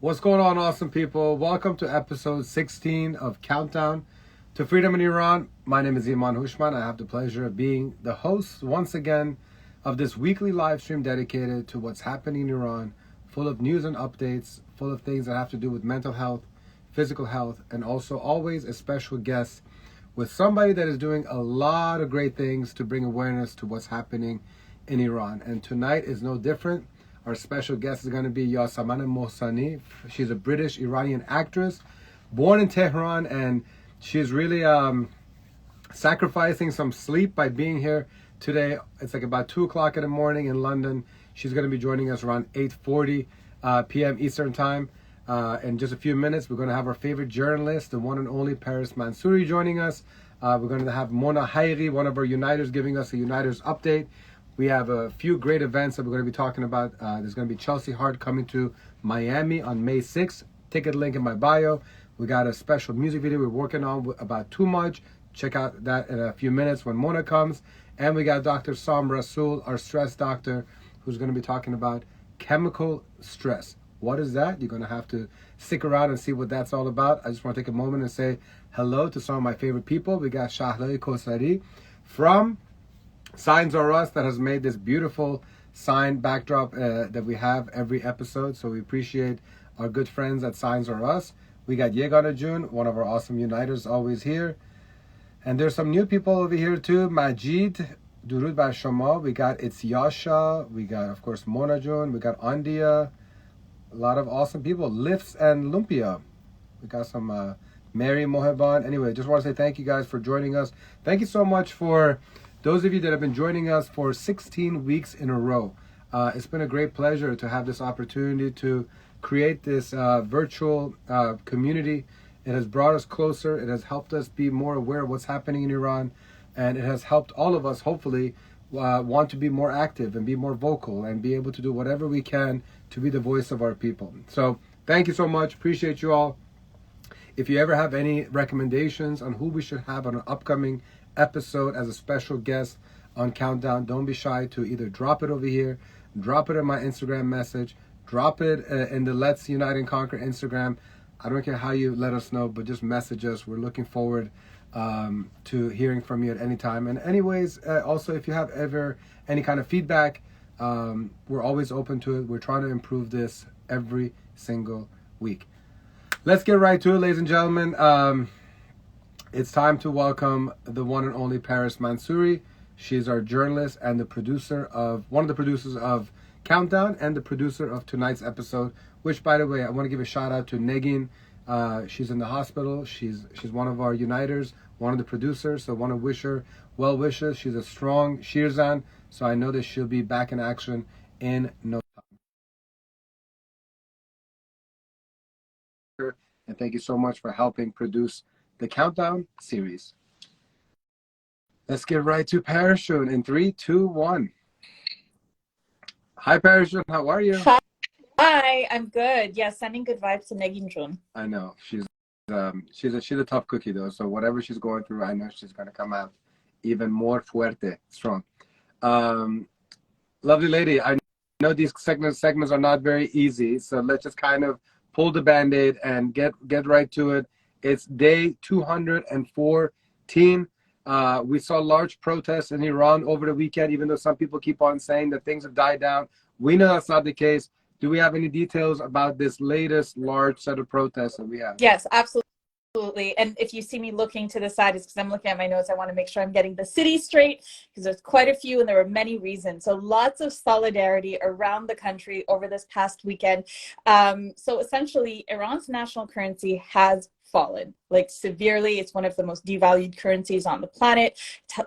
What's going on, awesome people? Welcome to episode 16 of Countdown to Freedom in Iran. My name is Yasaman Mohsani. I have the pleasure of being the host once again of this weekly live stream dedicated to what's happening in Iran, full of news and updates, full of things that have to do with mental health, physical health, and also always a special guest with somebody that is doing a lot of great things to bring awareness to what's happening in Iran. And tonight is no different. Our special guest is going to be Yasaman Mohsani. She's a British Iranian actress, born in Tehran, and she's really sacrificing some sleep by being here today. It's like about 2 o'clock in the morning in London. She's going to be joining us around 8:40 p.m. Eastern Time. In just a few minutes, we're going to have our favorite journalist, the one and only Paris Mansouri, joining us. We're going to have Haghighi, one of our Uniters, giving us a Uniters update. We have a few great events that we're going to be talking about. There's going to be Chelsea Hart coming to Miami on May 6th. Ticket link in my bio. We got a special music video we're working on about Too Much. Check out that in a few minutes when Mona comes. And we got Dr. Rassoul, our stress doctor, who's going to be talking about chemical stress. What is that? You're going to have to stick around and see what that's all about. I just want to take a moment and say hello to some of my favorite people. We got Shahlai Kosari from Signs Are Us that has made this beautiful sign backdrop that we have every episode. So we appreciate our good friends at Signs Are Us. We got Yegan June, one of our awesome Uniters, always here. And there's some new people over here too. Majid, Durud Bar Shama. We got It's Yasha. We got, of course, Mona June. We got Andia. A lot of awesome people. Lifts and Lumpia. We got some Mary Moheban. Anyway, just want to say thank you guys for joining us. Thank you so much for those of you that have been joining us for 16 weeks in a row. It's been a great pleasure to have this opportunity to create this virtual community. It has brought us closer. It has helped us be more aware of what's happening in Iran. And it has helped all of us, hopefully, want to be more active and be more vocal and be able to do whatever we can to be the voice of our people. So thank you so much. Appreciate you all. If you ever have any recommendations on who we should have on an upcoming episode as a special guest on Countdown, don't be shy to either drop it over here, drop it in my Instagram message, drop it in the Let's Unite and Conquer Instagram. I don't care how you let us know, but just message us. We're looking forward to hearing from you at any time. And anyways, also if you have ever any kind of feedback, we're always open to it. We're trying to improve this every single week. Let's get right to it, ladies and gentlemen. It's time to welcome the one and only Paris Mansouri. She's our journalist and one of the producers of Countdown and the producer of tonight's episode, which, by the way, I want to give a shout out to Negin. She's in the hospital. She's one of our Uniters, one of the producers, so I want to wish her well wishes. She's a strong Shirzan, so I know that she'll be back in action in no time. And thank you so much for helping produce the Countdown series. Let's get right to Parachute in 3, 2, 1. Hi, Parachute. How are you? Hi, I'm good. Yeah, sending good vibes to Negin June. I know she's a tough cookie though. So whatever she's going through, I know she's gonna come out even more fuerte, strong. Lovely lady. I know these segments are not very easy, so let's just kind of pull the band-aid and get right to it. It's day 214. We saw large protests in Iran over the weekend, even though some people keep on saying that things have died down. We know that's not the case. Do we have any details about this latest large set of protests that we have? Yes, absolutely. And if you see me looking to the side, it's because I'm looking at my notes. I want to make sure I'm getting the city straight because there's quite a few and there were many reasons. So lots of solidarity around the country over this past weekend. So essentially, Iran's national currency has fallen, like severely. It's one of the most devalued currencies on the planet.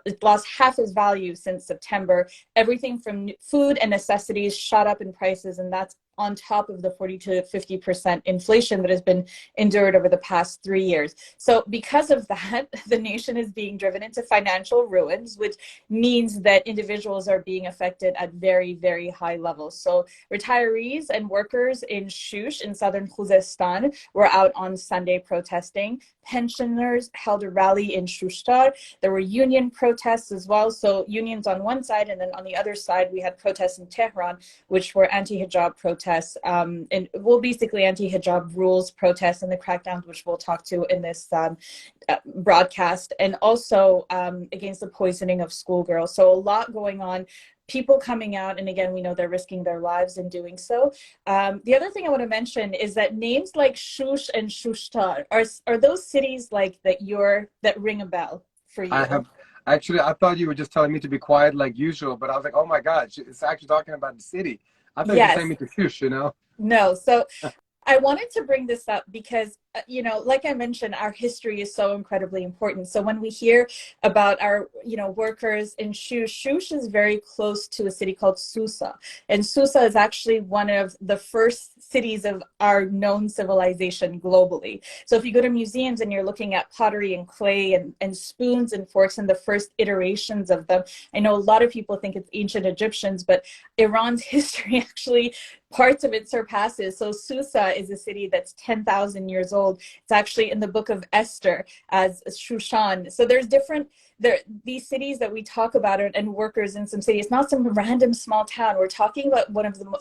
It lost half its value since September. Everything from food and necessities shot up in prices, and that's on top of the 40 to 50% inflation that has been endured over the past 3 years. So because of that, the nation is being driven into financial ruins, which means that individuals are being affected at very, very high levels. So retirees and workers in Shush in southern Khuzestan were out on Sunday protesting. Pensioners held a rally in Shushtar. There were union protests as well. So unions on one side, and then on the other side, we had protests in Tehran, which were anti-hijab protests protests, and well, basically anti-hijab rules protests and the crackdowns, which we'll talk to in this broadcast, and also against the poisoning of schoolgirls. So a lot going on. People coming out, and again, we know they're risking their lives in doing so. The other thing I want to mention is that names like Shush and Shushtar are those cities like that ring a bell for you? I have actually. I thought you were just telling me to be quiet like usual, but I was like, oh my God, it's actually talking about the city. I thought you were just Yes. saying me to shush, you know? No. So I wanted to bring this up because, like I mentioned, our history is so incredibly important. So when we hear about our, workers in Shush is very close to a city called Susa. And Susa is actually one of the first cities of our known civilization globally. So if you go to museums and you're looking at pottery and clay and spoons and forks and the first iterations of them, I know a lot of people think it's ancient Egyptians, but Iran's history actually, parts of it surpasses. So Susa is a city that's 10,000 years old. It's actually in the book of Esther as Shushan. So there's these cities that we talk about and workers in some cities. It's not some random small town. We're talking about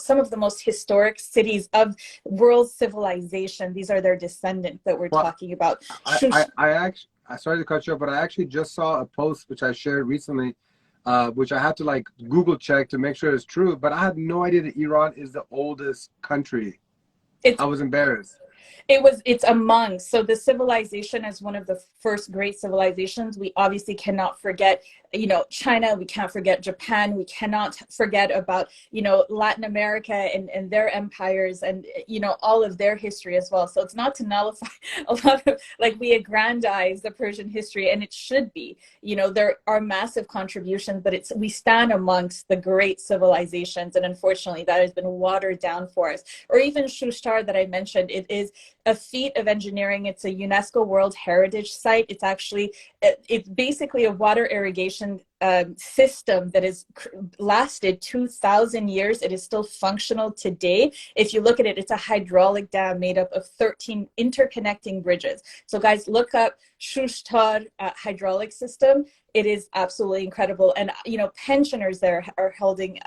some of the most historic cities of world civilization. These are their descendants that we're talking about. Sorry to cut you off, but I actually just saw a post which I shared recently, which I had to like Google check to make sure it's true. But I had no idea that Iran is the oldest country. I was embarrassed. It's among, so the civilization is one of the first great civilizations. We obviously cannot forget, China, we can't forget Japan, we cannot forget about, Latin America and their empires and, all of their history as well. So it's not to nullify a lot of, like, we aggrandize the Persian history, and it should be, there are massive contributions, but we stand amongst the great civilizations. And unfortunately that has been watered down for us. Or even Shushtar that I mentioned, it is a feat of engineering. It's a UNESCO World Heritage Site. It's basically a water irrigation system that has lasted 2,000 years. It is still functional today. If you look at it, it's a hydraulic dam made up of 13 interconnecting bridges. So guys, look up Shushtar hydraulic system. It is absolutely incredible. And, pensioners there are holding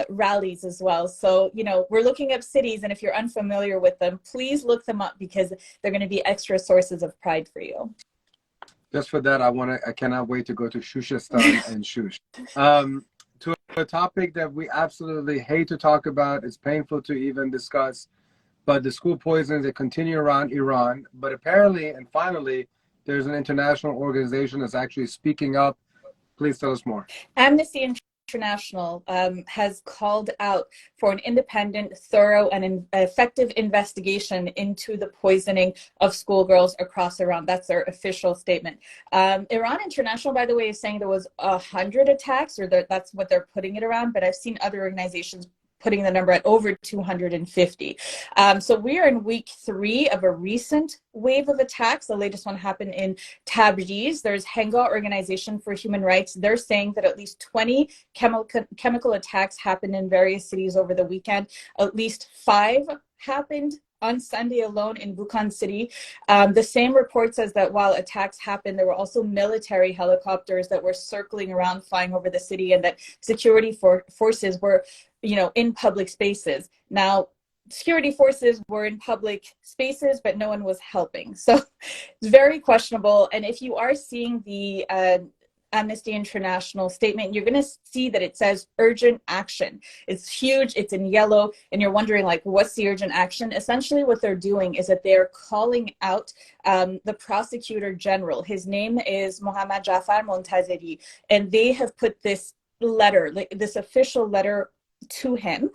rallies as well. So, we're looking up cities, and if you're unfamiliar with them, please look them up because they're going to be extra sources of pride for you. Just for that, I cannot wait to go to Shushistan and Shush. To a topic that we absolutely hate to talk about, it's painful to even discuss, but the school poisonings that continue around Iran. But apparently, and finally, there's an international organization that's actually speaking up. Please tell us more. Amnesty International has called out for an independent, thorough, and effective investigation into the poisoning of schoolgirls across Iran. That's their official statement. Iran International, by the way, is saying there was 100 attacks, or that's what they're putting it around, but I've seen other organizations putting the number at over 250. So we are in week 3 of a recent wave of attacks. The latest one happened in Tabriz. There's Haghighi Organization for Human Rights. They're saying that at least 20 chemical attacks happened in various cities over the weekend. At least 5 happened on Sunday alone in Bukhan city. The same report says that while attacks happened, there were also military helicopters that were circling around, flying over the city, and that security forces were, in public spaces. Now, security forces were in public spaces, but no one was helping. So it's very questionable. And if you are seeing the Amnesty International statement, you're going to see that it says urgent action. It's huge, it's in yellow, and you're wondering, like, what's the urgent action? Essentially what they're doing is that they're calling out the prosecutor general. His name is Mohammad Jafar Montazeri, and they have put this letter, this official letter to him,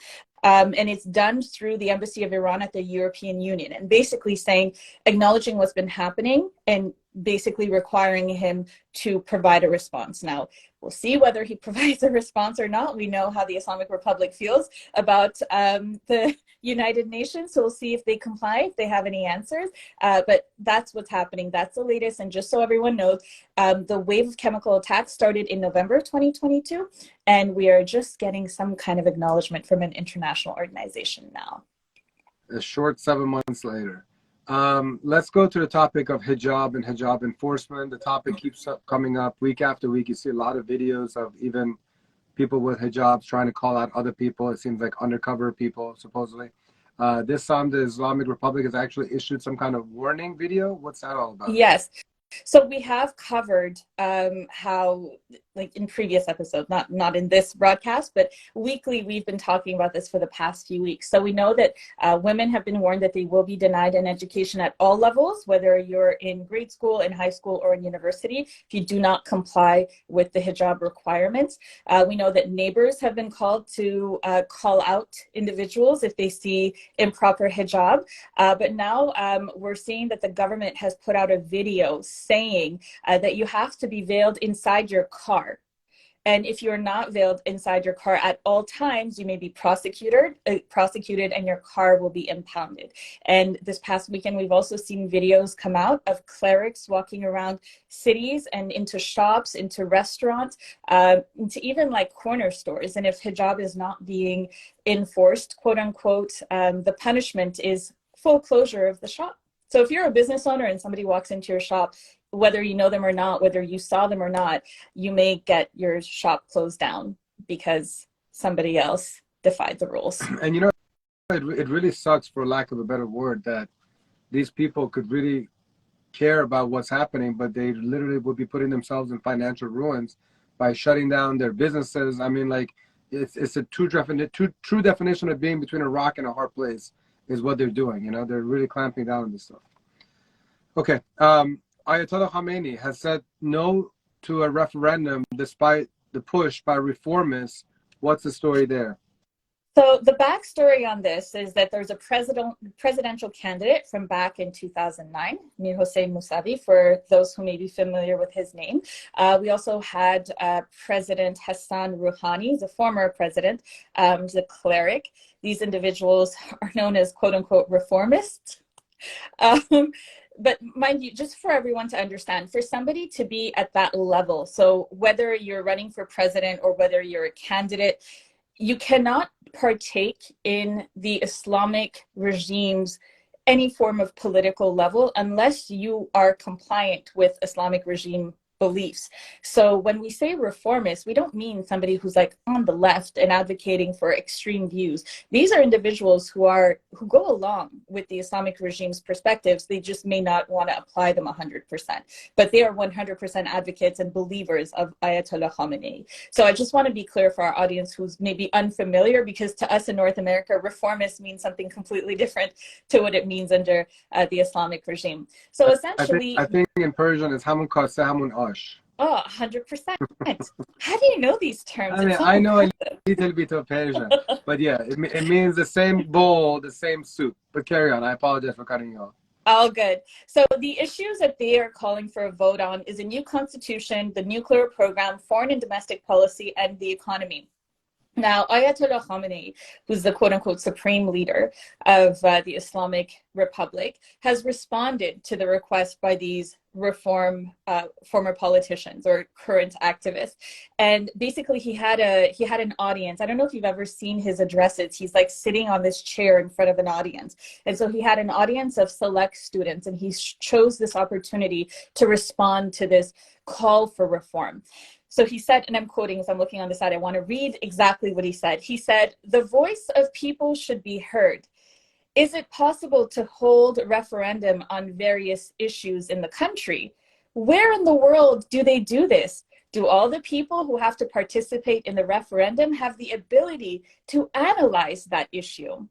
and it's done through the Embassy of Iran at the European Union, and basically saying, acknowledging what's been happening and basically requiring him to provide a response. Now, we'll see whether he provides a response or not. We know how the Islamic Republic feels about the United Nations, so we'll see if they comply, if they have any answers. But that's what's happening. That's the latest. And just so everyone knows, the wave of chemical attacks started in November 2022, and we are just getting some kind of acknowledgement from an international organization now. A short 7 months later. Let's go to the topic of hijab and hijab enforcement. The topic keeps coming up week after week. You see a lot of videos of even people with hijabs trying to call out other people. It seems like undercover people, supposedly. This time, the Islamic Republic has actually issued some kind of warning video. What's that all about? Yes. So we have covered how, like in previous episodes, not in this broadcast, but weekly, we've been talking about this for the past few weeks. So we know that women have been warned that they will be denied an education at all levels, whether you're in grade school, in high school, or in university, if you do not comply with the hijab requirements. We know that neighbors have been called to call out individuals if they see improper hijab. But now we're seeing that the government has put out a video saying that you have to be veiled inside your car. And if you're not veiled inside your car at all times, you may be prosecuted and your car will be impounded. And this past weekend, we've also seen videos come out of clerics walking around cities and into shops, into restaurants, into even like corner stores. And if hijab is not being enforced, quote unquote, the punishment is full closure of the shop. So if you're a business owner and somebody walks into your shop, whether you know them or not, whether you saw them or not, you may get your shop closed down because somebody else defied the rules. And you know, it really sucks, for lack of a better word, that these people could really care about what's happening, but they literally would be putting themselves in financial ruins by shutting down their businesses. I mean, like, it's a true definition of being between a rock and a hard place is what they're doing. You know, they're really clamping down on this stuff. Okay. Ayatollah Khamenei has said no to a referendum despite the push by reformists. What's the story there? So the backstory on this is that there's a presidential candidate from back in 2009, Yasaman Mohsani, for those who may be familiar with his name. We also had President Hassan Rouhani, the former president, the cleric. These individuals are known as quote unquote reformists. But mind you, just for everyone to understand, for somebody to be at that level, so whether you're running for president or whether you're a candidate, you cannot partake in the Islamic regime's any form of political level unless you are compliant with Islamic regime beliefs. So when we say reformist, we don't mean somebody who's like on the left and advocating for extreme views. These are individuals who go along with the Islamic regime's perspectives. They just may not want to apply them 100%, but they are 100% advocates and believers of Ayatollah Khamenei. So I just want to be clear for our audience who's maybe unfamiliar, because to us in North America, reformist means something completely different to what it means under the Islamic regime. So essentially, I think in Persian it's Hamun Kase Hamun Ash. Oh, 100%. How do you know these terms? I mean, I know a little bit of Persian, but yeah, it means the same bowl, the same soup. But carry on. I apologize for cutting you off. All good. So the issues that they are calling for a vote on is a new constitution, the nuclear program, foreign and domestic policy, and the economy. Now, Ayatollah Khamenei, who's the quote-unquote supreme leader of the Islamic Republic, has responded to the request by these former politicians or current activists. And basically, he had an audience. I don't know if you've ever seen his addresses. He's like sitting on this chair in front of an audience. And so he had an audience of select students, and he chose this opportunity to respond to this call for reform. So he said, and I'm quoting as I'm looking on the side, I want to read exactly what he said. He said, "The voice of people should be heard. Is it possible to hold referendum on various issues in the country? Where in the world do they do this? Do all the people who have to participate in the referendum have the ability to analyze that issue?"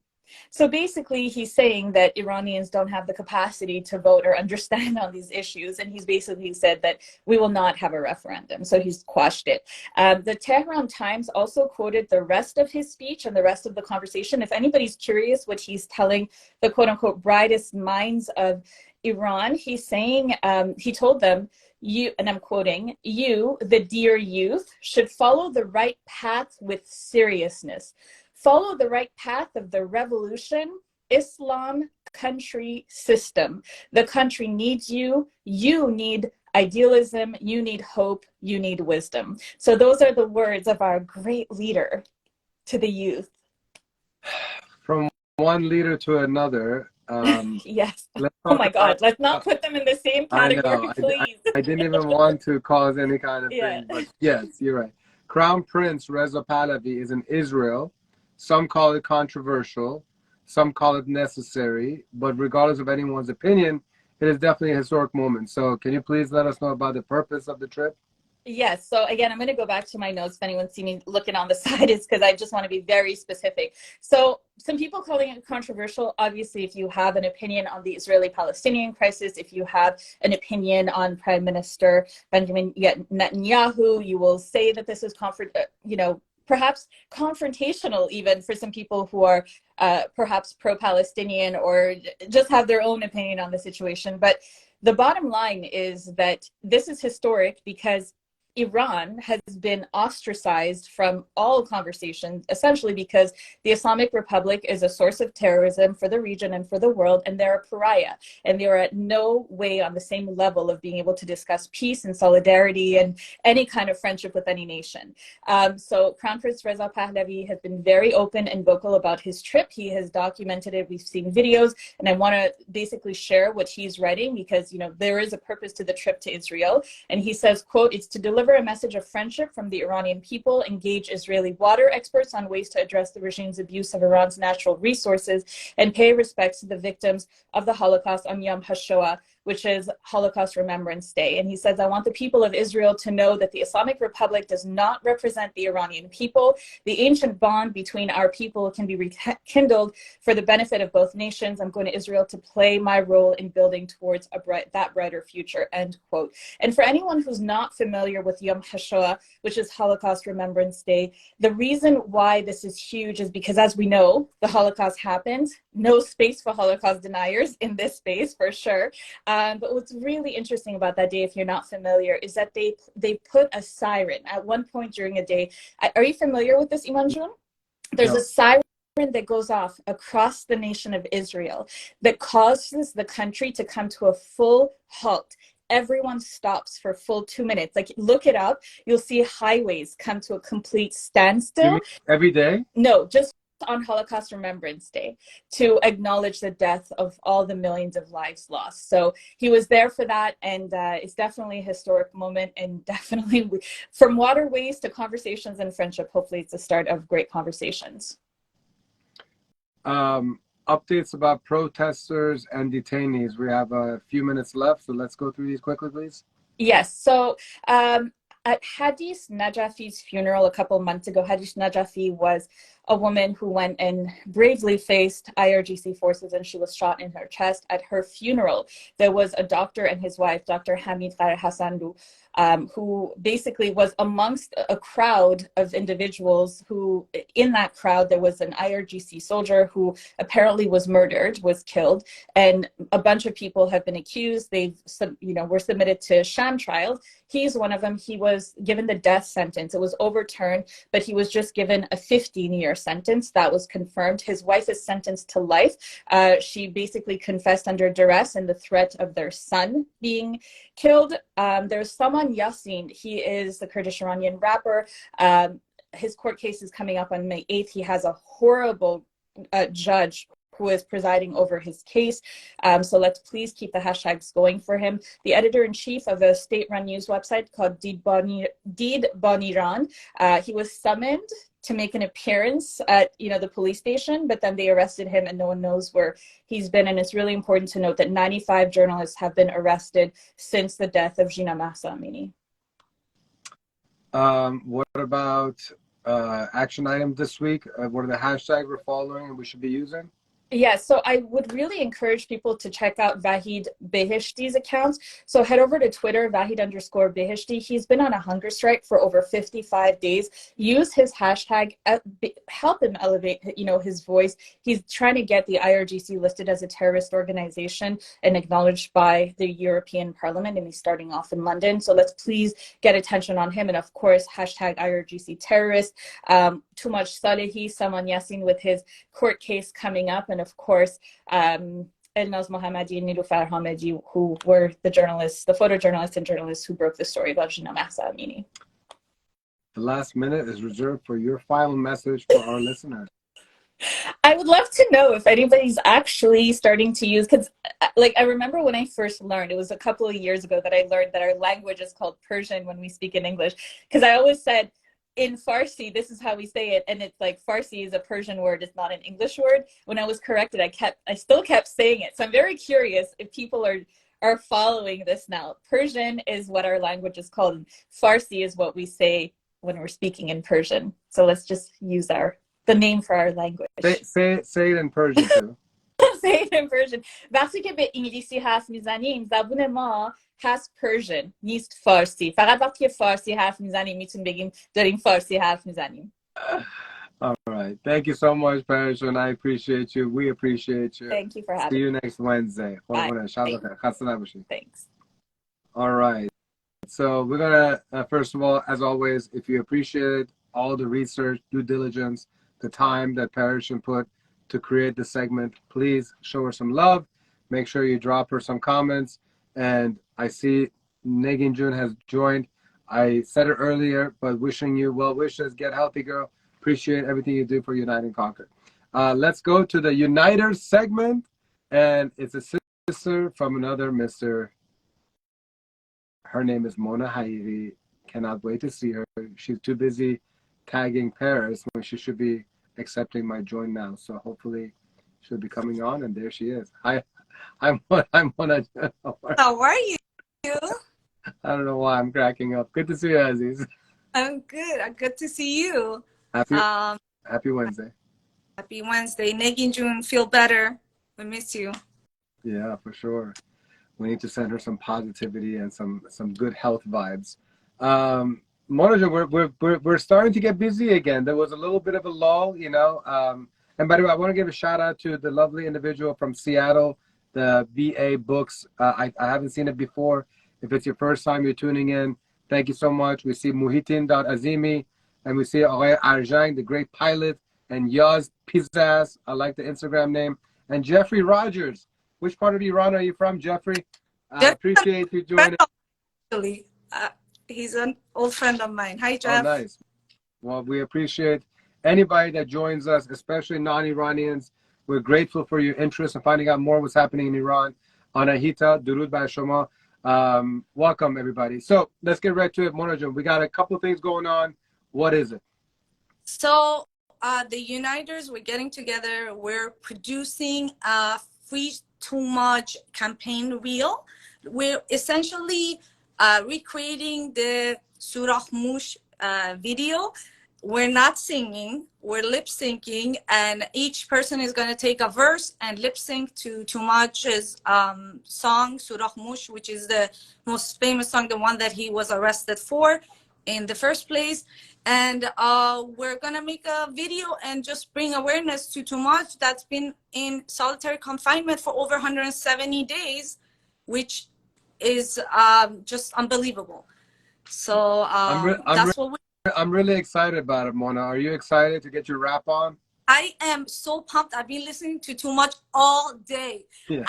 So basically, he's saying that Iranians don't have the capacity to vote or understand on these issues. And he's basically said that we will not have a referendum. So he's quashed it. The Tehran Times also quoted the rest of his speech and the rest of the conversation. If anybody's curious what he's telling the quote unquote brightest minds of Iran, he's saying, he told them, "You," and I'm quoting, "you, the dear youth, should follow the right path with seriousness. Follow the right path of the revolution, Islam, country, system. The country needs you. You need idealism. You need hope. You need wisdom." So those are the words of our great leader to the youth. From one leader to another. Yes. Oh my God. Let's not put them in the same category, I know. please. I didn't even want to cause any kind of thing, but yes, you're right. Crown Prince Reza Pahlavi is in Israel. Some call it controversial, some call it necessary, but regardless of anyone's opinion, it is definitely a historic moment. So can you please let us know about the purpose of the trip? Yes. So again, I'm going to go back to my notes. If anyone see me looking on the side, is because I just want to be very specific. So some people calling it controversial. Obviously, if you have an opinion on the Israeli-Palestinian crisis, if you have an opinion on Prime Minister Benjamin Netanyahu, you will say that this is perhaps confrontational even for some people who are perhaps pro-Palestinian or just have their own opinion on the situation. But the bottom line is that this is historic because Iran has been ostracized from all conversations, essentially because the Islamic Republic is a source of terrorism for the region and for the world, and they're a pariah, and they are at no way on the same level of being able to discuss peace and solidarity and any kind of friendship with any nation. So Crown Prince Reza Pahlavi has been very open and vocal about his trip. He has documented it. We've seen videos, and I want to basically share what he's writing because, there is a purpose to the trip to Israel. And he says, quote, "It's to deliver a message of friendship from the Iranian people, engage Israeli water experts on ways to address the regime's abuse of Iran's natural resources, and pay respects to the victims of the Holocaust on Yom HaShoah, which is Holocaust Remembrance Day." And he says, "I want the people of Israel to know that the Islamic Republic does not represent the Iranian people. The ancient bond between our people can be rekindled for the benefit of both nations. I'm going to Israel to play my role in building towards that brighter future," end quote. And for anyone who's not familiar with Yom HaShoah, which is Holocaust Remembrance Day, the reason why this is huge is because, as we know, the Holocaust happened. No space for Holocaust deniers in this space, for sure. But what's really interesting about that day, if you're not familiar, is that they put a siren at one point during a day. Are you familiar with this, Iman? There's a siren that goes off across the nation of Israel that causes the country to come to a full halt. Everyone stops for full 2 minutes. Like, look it up. You'll see highways come to a complete standstill. You mean every day? No, just on Holocaust Remembrance Day, to acknowledge the death of all the millions of lives lost. So he was there for that, and it's definitely a historic moment, and definitely from waterways to conversations and friendship, hopefully it's the start of great conversations. Updates about protesters and detainees. We have a few minutes left, so let's go through these quickly, please. Yes. So at Hadis Najafi's funeral a couple months ago, Hadis Najafi was a woman who went and bravely faced IRGC forces, and she was shot in her chest. At her funeral, there was a doctor and his wife, Dr. Hamid Hassandu, who basically was amongst a crowd of individuals who, in that crowd, there was an IRGC soldier who apparently was murdered, was killed, and a bunch of people have been accused. Were submitted to sham trials. He's one of them. He was given the death sentence. It was overturned, but he was just given a 15-year sentence. That was confirmed. His wife is sentenced to life. She basically confessed under duress and the threat of their son being killed. There's Yasaman Mohsani. He is the Kurdish Iranian rapper. His court case is coming up on May 8th. He has a horrible judge who is presiding over his case. So let's please keep the hashtags going for him. The editor-in-chief of a state-run news website called Deed Bon Iran, he was summoned to make an appearance at the police station, but then they arrested him and no one knows where he's been. And it's really important to note that 95 journalists have been arrested since the death of Jina Mahsa Amini. What about action items this week? What are the hashtags we're following and we should be using? Yeah, so I would really encourage people to check out Vahid Beheshti's accounts. So head over to Twitter, Vahid_Beheshti. He's been on a hunger strike for over 55 days. Use his hashtag, help him elevate, his voice. He's trying to get the IRGC listed as a terrorist organization and acknowledged by the European Parliament, and he's starting off in London. So let's please get attention on him. And of course, hashtag IRGC terrorist. Too much Salehi, Yasaman Mohsani with his court case coming up, and of course, Elnaz Mohammadi and Nilufar Hamedi, who were the photojournalists and journalists who broke the story about Jina Mahsa Amini. The last minute is reserved for your final message for our listeners. I would love to know if anybody's actually starting to use, because I remember when I first learned, it was a couple of years ago that I learned that our language is called Persian when we speak in English, because I always said, in Farsi, this is how we say it, and it's like Farsi is a Persian word, it's not an English word. When I was corrected, I still kept saying it. So I'm very curious if people are following this now. Persian is what our language is called, and Farsi is what we say when we're speaking in Persian. So let's just use the name for our language. Say it in Persian too. Say it in Persian. وقتی که به انگلیسی حرف میزنیم زبون ما هست پرژن نیست فارسی. فقط وقتی که فارسی حرف میزنیم میتونیم بگیم داریم فارسی حرف میزنیم. All right. Thank you so much, Paris, and I appreciate you. We appreciate you. Thank you for having me. See you next Wednesday. Bye. Thanks. All right. So we're going to, first of all, as always, if you appreciate all the research, due diligence, the time that Paris put to create the segment, please show her some love. Make sure you drop her some comments. And I see Negin Jun has joined. I said it earlier, but wishing you well wishes. Get healthy, girl. Appreciate everything you do for Unite and Conquer. Let's go to the Uniters segment. And it's a sister from another Mr. Her name is Mona Haghighi. Cannot wait to see her. She's too busy tagging Paris when she should be accepting my join now. So hopefully she'll be coming on, and there she is. Hi, I'm Mona. How are you? I don't know why I'm cracking up. Good to see you, Aziz. I'm good. Good to see you. Happy Wednesday. Happy Wednesday. Negin June, feel better. We miss you. Yeah, for sure. We need to send her some positivity and some good health vibes. Monaja, we're starting to get busy again. There was a little bit of a lull, you know. And by the way, I want to give a shout out to the lovely individual from Seattle, the VA Books. I haven't seen it before. If it's your first time you're tuning in, thank you so much. We see Muhitin.Azimi, and we see Aray Arjang, the great pilot, and Yaz Pizzazz, I like the Instagram name, and Jeffrey Rogers. Which part of Iran are you from, Jeffrey? I appreciate you joining. Actually, he's an old friend of mine. Hi, Jeff. Oh, nice. Well, we appreciate anybody that joins us, especially non-Iranians. We're grateful for your interest in finding out more what's happening in Iran. Anahita, Durud Ba Shoma. Welcome, everybody. So let's get right to it, Monajan. We got a couple of things going on. What is it? So the Uniters, we're getting together. We're producing a Free Too Much campaign reel. We're essentially recreating the Surah Mush video. We're not singing, we're lip syncing, and each person is going to take a verse and lip sync to Too Much's song, Surah Mush, which is the most famous song, the one that he was arrested for in the first place. And we're going to make a video and just bring awareness to Too Much that's been in solitary confinement for over 170 days, which is just unbelievable. So that's what I'm really excited about it, Mona. Are you excited to get your rap on? I am so pumped. I've been listening to Too Much all day. Yeah.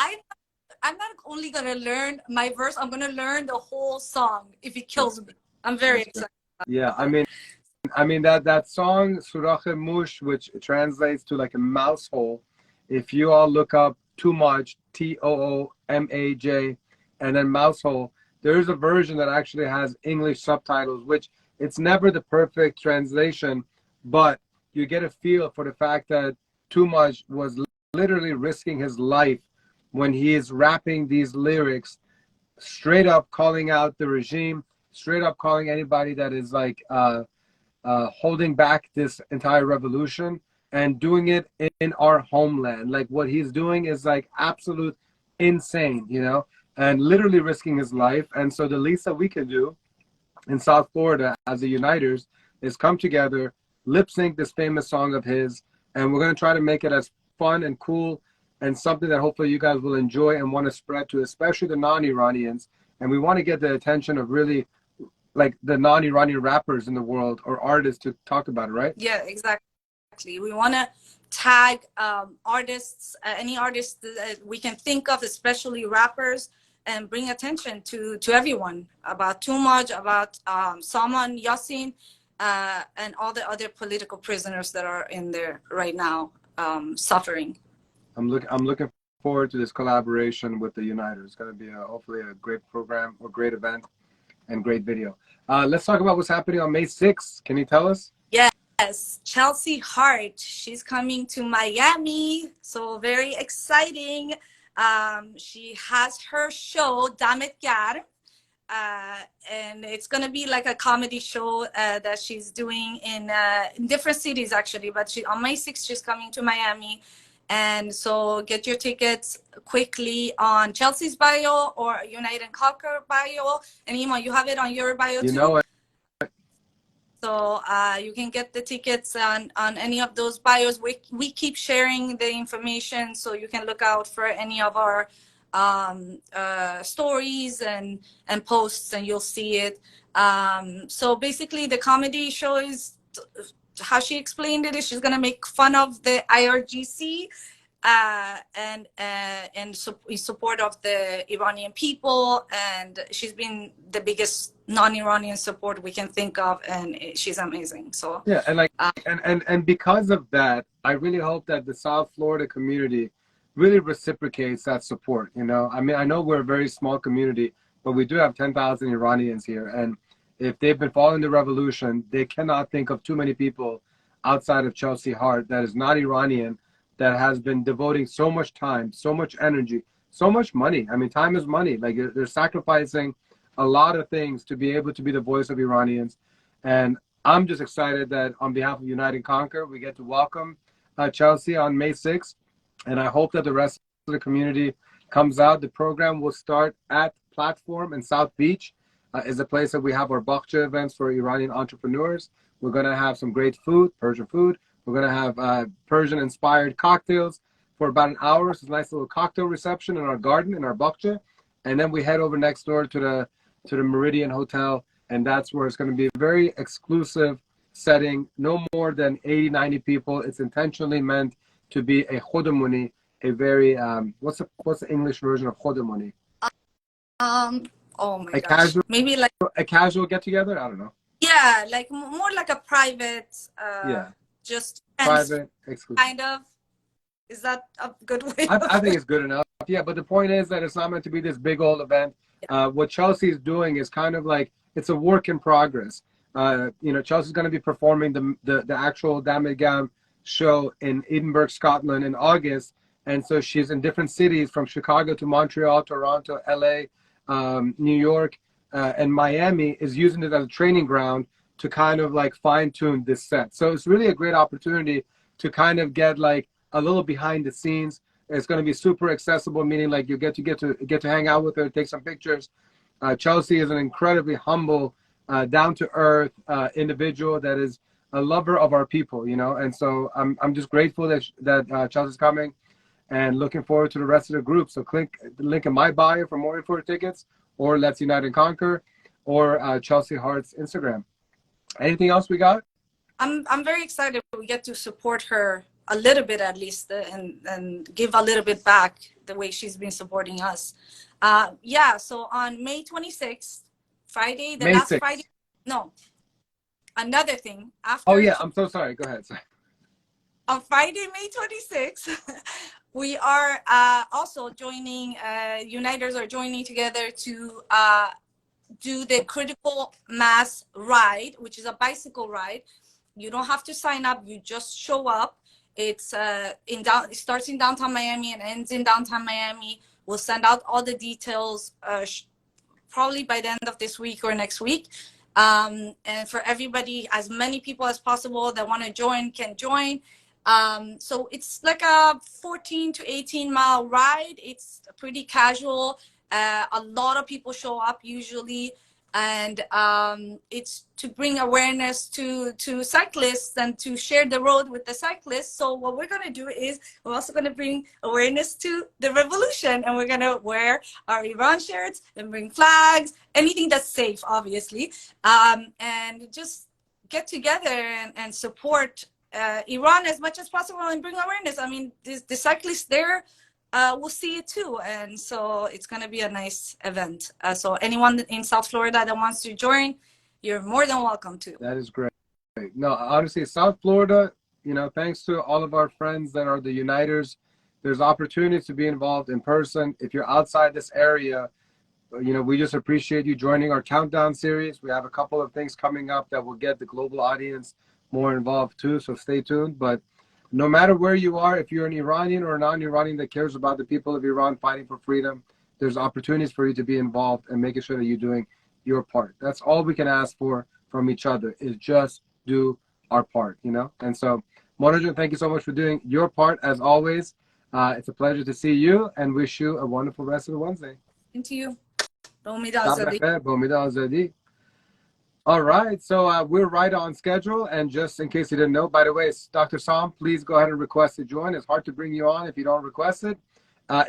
I'm not only going to learn my verse, I'm going to learn the whole song if it kills me. I'm very excited. Yeah, I mean that song, Surah Mush, which translates to like a mouse hole. If you all look up Too Much, TOOMAJ, and then mouse hole, there is a version that actually has English subtitles, which it's never the perfect translation, but you get a feel for the fact that Too Much was literally risking his life when he is rapping these lyrics, straight up calling out the regime, straight up calling anybody that is like holding back this entire revolution, and doing it in our homeland. Like what he's doing is like absolute insane, you know, and literally risking his life. And so the least that we can do in South Florida as the Uniters is come together, lip sync this famous song of his, and we're going to try to make it as fun and cool and something that hopefully you guys will enjoy and want to spread to, especially the non-Iranians. And we want to get the attention of really like the non-Iranian rappers in the world or artists to talk about it, right? Yeah, exactly. We want to tag artists, any artists that we can think of, especially rappers, and bring attention to everyone about Too Much, about Salman, Yasin, and all the other political prisoners that are in there right now suffering. I'm looking forward to this collaboration with the Uniters. It's going to be hopefully a great program or great event. and great video. Let's talk about what's happening on May 6th. Can you tell us? Yes, Chelsea Hart. She's coming to Miami, so very exciting. She has her show, Damet Yar, and it's gonna be like a comedy show that she's doing in different cities actually. But on May 6th, she's coming to Miami, and so get your tickets quickly on Chelsea's bio or Unite and Conquer bio. And Iman, you have it on your bio too. You know it. So you can get the tickets on any of those bios. We keep sharing the information, so you can look out for any of our stories and posts, and you'll see it. So basically, the comedy show is, how she explained it, is she's gonna make fun of the IRGC and in support of the Iranian people, and she's been the biggest non-Iranian support we can think of, and she's amazing. So yeah, and like and because of that, I really hope that the South Florida community really reciprocates that support. You know, I mean, I know we're a very small community, but we do have 10,000 Iranians here, and if they've been following the revolution, they cannot think of too many people outside of Chelsea Hart that is not Iranian, that has been devoting so much time, so much energy, so much money. I mean, time is money. Like, they're sacrificing a lot of things to be able to be the voice of Iranians. And I'm just excited that on behalf of Unite and Conquer, we get to welcome Chelsea on May 6th. And I hope that the rest of the community comes out. The program will start at Platform in South Beach. Is a place that we have our Bakhcha events for Iranian entrepreneurs. We're going to have some great food, Persian food. We're going to have Persian-inspired cocktails for about an hour. So it's a nice little cocktail reception in our garden, in our Bakhcha. And then we head over next door to the Meridian Hotel. And that's where it's going to be a very exclusive setting. No more than 80, 90 people. It's intentionally meant to be a khodamuni, a very, what's the English version of khodamuni? Oh my gosh. Casual, maybe like a casual get-together? I don't know. Yeah, like more like a private, just private, exclusive. kind of. Is that a good way? I think it's good enough. Yeah, but the point is that it's not meant to be this big old event. What Chelsea is doing is kind of like, it's a work in progress. You know, Chelsea's going to be performing the actual Damet Gam show in Edinburgh, Scotland in August. And so she's in different cities from Chicago to Montreal, Toronto, LA, New York, and Miami is using it as a training ground to kind of like fine tune this set. So it's really a great opportunity to kind of get like a little behind the scenes. It's going to be super accessible, meaning like you get to hang out with her, take some pictures. Chelsea is an incredibly humble, down to earth individual that is a lover of our people, you know. And so I'm just grateful that Chelsea's coming, and looking forward to the rest of the group. So click the link in my bio for more info tickets, or Let's Unite and Conquer, or Chelsea Hart's Instagram. Anything else we got? I'm very excited we get to support her a little bit at least, and give a little bit back the way she's been supporting us. Yeah, so on May 26th, Friday, the May last 6th. Friday. No, another thing. After. Oh yeah, I'm so sorry. Go ahead. Sorry. On Friday, May 26th, we are also joining, Uniters are joining together to do the critical mass ride, which is a bicycle ride. You don't have to sign up, you just show up. It starts in downtown Miami and ends in downtown Miami. We'll send out all the details probably by the end of this week or next week. And for everybody, as many people as possible that want to join can join. So it's like a 14 to 18 mile ride. It's pretty casual. A lot of people show up usually, and it's to bring awareness to cyclists and to share the road with the cyclists. So what we're going to do is we're also going to bring awareness to the revolution, and we're going to wear our Iran shirts and bring flags, anything that's safe, obviously, and just get together and support Iran as much as possible and bring awareness. I mean, the cyclists there will see it too, and so it's going to be a nice event. So anyone in South Florida that wants to join, you're more than welcome to. That is great. No, honestly, South Florida, you know, thanks to all of our friends that are the Uniters, there's opportunities to be involved in person. If you're outside this area, you know, we just appreciate you joining our countdown series. We have a couple of things coming up that will get the global audience more involved too, so stay tuned. But no matter where you are, if you're an Iranian or a non-Iranian that cares about the people of Iran fighting for freedom, there's opportunities for you to be involved and making sure that you're doing your part. That's all we can ask for from each other, is just do our part, you know? And so, Morajan, thank you so much for doing your part as always. It's a pleasure to see you and wish you a wonderful rest of the Wednesday. Into you. Ba umid azadi. All right, so we're right on schedule. And just in case you didn't know, by the way, Dr. Sam, please go ahead and request to join. It's hard to bring you on if you don't request it.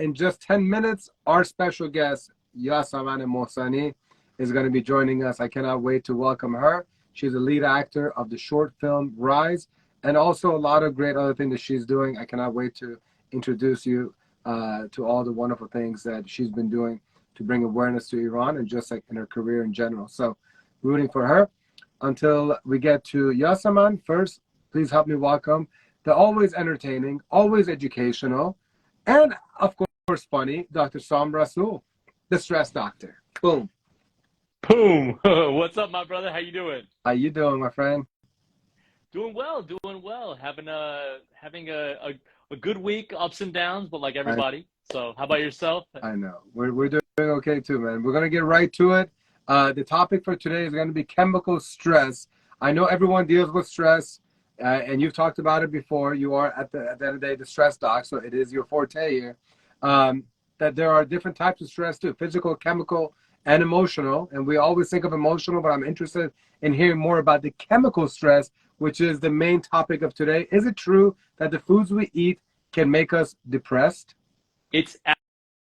In just 10 minutes, our special guest, Yasaman Mohsani, is going to be joining us. I cannot wait to welcome her. She's a lead actor of the short film Rise, and also a lot of great other things that she's doing. I cannot wait to introduce you to all the wonderful things that she's been doing to bring awareness to Iran and just like in her career in general. So rooting for her. Until we get to Yasaman, first, please help me welcome the always entertaining, always educational, and of course funny, Dr. Sam Rassoul, the stress doctor. Boom. Boom. What's up, my brother? How you doing? How you doing, my friend? Doing well, doing well. Having a good week, ups and downs, but like everybody. So how about yourself? I know. We're doing okay too, man. We're going to get right to it. The topic for today is going to be chemical stress. I know everyone deals with stress, and you've talked about it before. You are, at the end of the day, the stress doc, so it is your forte here. That there are different types of stress too, physical, chemical, and emotional. And we always think of emotional, but I'm interested in hearing more about the chemical stress, which is the main topic of today. Is it true that the foods we eat can make us depressed? It's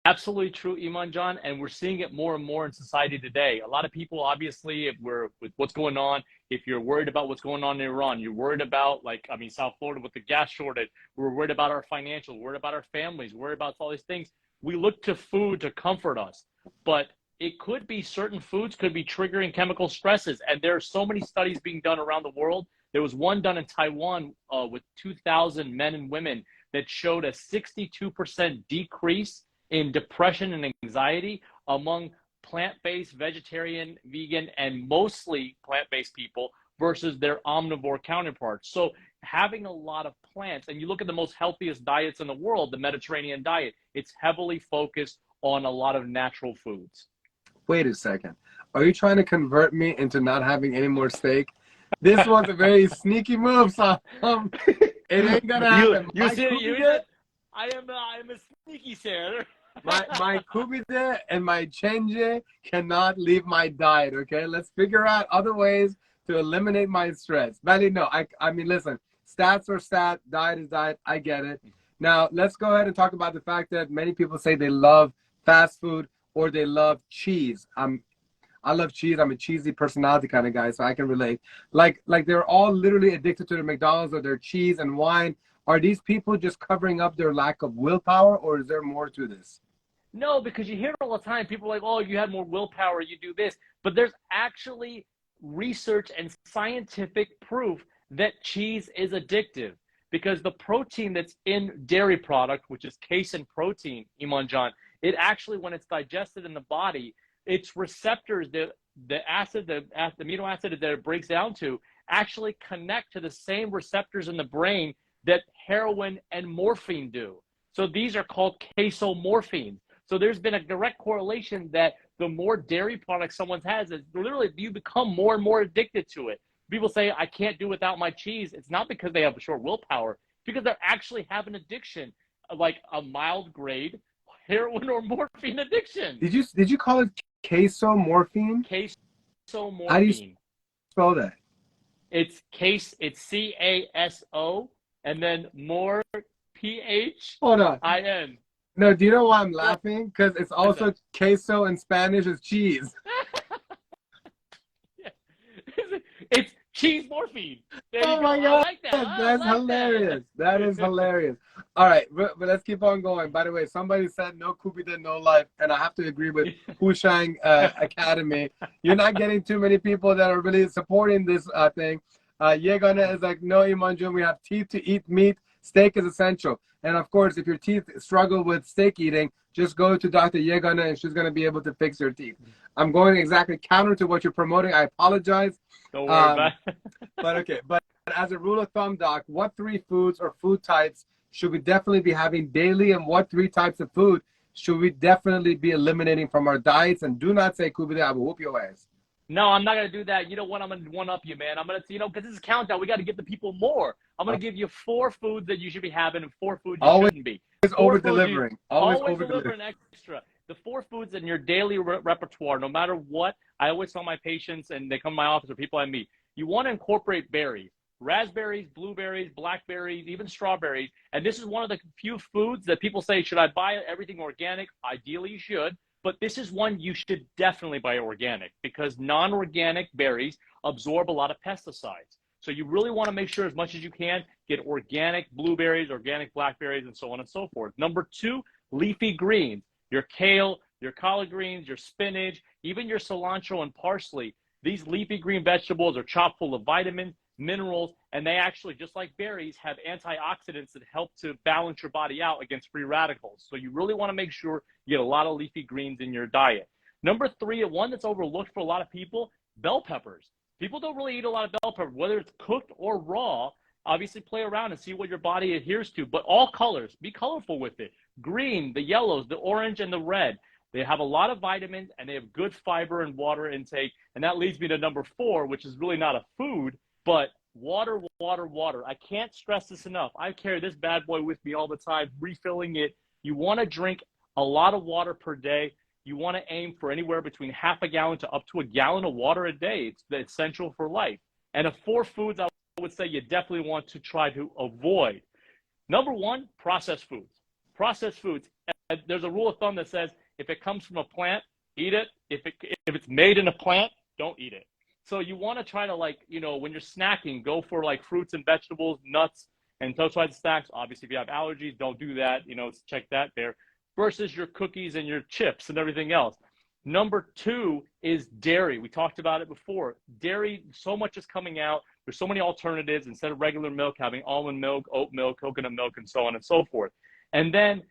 absolutely true, Iman John, and we're seeing it more and more in society today. A lot of people, obviously, if we're with what's going on, if you're worried about what's going on in Iran, you're worried about, South Florida with the gas shortage, we're worried about our financials, worried about our families, worried about all these things. We look to food to comfort us, but it could be certain foods could be triggering chemical stresses. And there are so many studies being done around the world. There was one done in Taiwan with 2,000 men and women that showed a 62% decrease in depression and anxiety among plant-based, vegetarian, vegan, and mostly plant-based people versus their omnivore counterparts. So having a lot of plants, and you look at the most healthiest diets in the world, the Mediterranean diet, it's heavily focused on a lot of natural foods. Wait a second. Are you trying to convert me into not having any more steak? This was a very sneaky move, so it ain't gonna happen. I am a sneaky sailor. my kubide and my chenje cannot leave my diet, okay? Let's figure out other ways to eliminate my stress. But no, I mean, listen, stats are stat, diet is diet, I get it. Now, let's go ahead and talk about the fact that many people say they love fast food or they love cheese. I love cheese. I'm a cheesy personality kind of guy, so I can relate. Like they're all literally addicted to their McDonald's or their cheese and wine. Are these people just covering up their lack of willpower, or is there more to this? No, because you hear it all the time. People are like, oh, you have more willpower, you do this. But there's actually research and scientific proof that cheese is addictive, because the protein that's in dairy product, which is casein protein, Iman John, it actually, when it's digested in the body, its receptors, the amino acid that it breaks down to, actually connect to the same receptors in the brain that heroin and morphine do. So these are called casomorphines. So there's been a direct correlation that the more dairy products someone has, is literally you become more and more addicted to it. People say, I can't do without my cheese. It's not because they have a short willpower, because they actually have an addiction, like a mild grade heroin or morphine addiction. Did you call it casomorphine? Casomorphine. How do you spell that? It's CASO and then more PHIN. No, do you know why I'm laughing? Because it's also queso in Spanish is cheese. It's cheese morphine. Oh my God, like that's hilarious. That is hilarious. All right, but let's keep on going. By the way, somebody said no kubida, no life, and I have to agree with Hushang Academy. You're not getting too many people that are really supporting this thing. Yegana is like, no, Iman Jun, we have teeth to eat meat. steak is essential. And of course, if your teeth struggle with steak eating, just go to Dr. Yegana and she's going to be able to fix your teeth. I'm going exactly counter to what you're promoting. I apologize. Don't worry about it. But okay, but as a rule of thumb, Doc, what 3 foods or food types should we definitely be having daily, and what 3 types of food should we definitely be eliminating from our diets? And do not say kubide, I will whoop your ass. No, I'm not going to do that. You know what? I'm going to one up you, man. I'm going to, because this is countdown. We got to give the people more. I'm going to give you 4 foods that you should be having and 4 foods you shouldn't be. Over delivering. Always delivering extra. The 4 foods in your daily repertoire, no matter what. I always tell my patients, and they come to my office or people I meet, you want to incorporate berries. Raspberries, blueberries, blackberries, even strawberries. And this is one of the few foods that people say, should I buy everything organic? Ideally, you should. But this is one you should definitely buy organic, because non-organic berries absorb a lot of pesticides. So you really want to make sure as much as you can, get organic blueberries, organic blackberries, and so on and so forth. Number 2, leafy greens. Your kale, your collard greens, your spinach, even your cilantro and parsley. These leafy green vegetables are chock full of vitamins, minerals, and they actually, just like berries, have antioxidants that help to balance your body out against free radicals. So you really want to make sure you get a lot of leafy greens in your diet. Number 3, one that's overlooked for a lot of people, bell peppers. People don't really eat a lot of bell pepper, whether it's cooked or raw. Obviously, play around and see what your body adheres to, but all colors, be colorful with it. Green, the yellows, the orange, and the red. They have a lot of vitamins, and they have good fiber and water intake. And that leads me to number 4, which is really not a food, but water, water, water. I can't stress this enough. I carry this bad boy with me all the time, refilling it. You want to drink a lot of water per day. You want to aim for anywhere between half a gallon to up to a gallon of water a day. It's essential for life. And of 4 foods, I would say you definitely want to try to avoid. Number 1, processed foods. Processed foods. There's a rule of thumb that says if it comes from a plant, eat it. If it's made in a plant, don't eat it. So you want to try to, when you're snacking, go for fruits and vegetables, nuts, and those types of snacks. Obviously, if you have allergies, don't do that. Check that there. Versus your cookies and your chips and everything else. Number 2 is dairy. We talked about it before. Dairy, so much is coming out. There's so many alternatives. Instead of regular milk, having almond milk, oat milk, coconut milk, and so on and so forth. And then,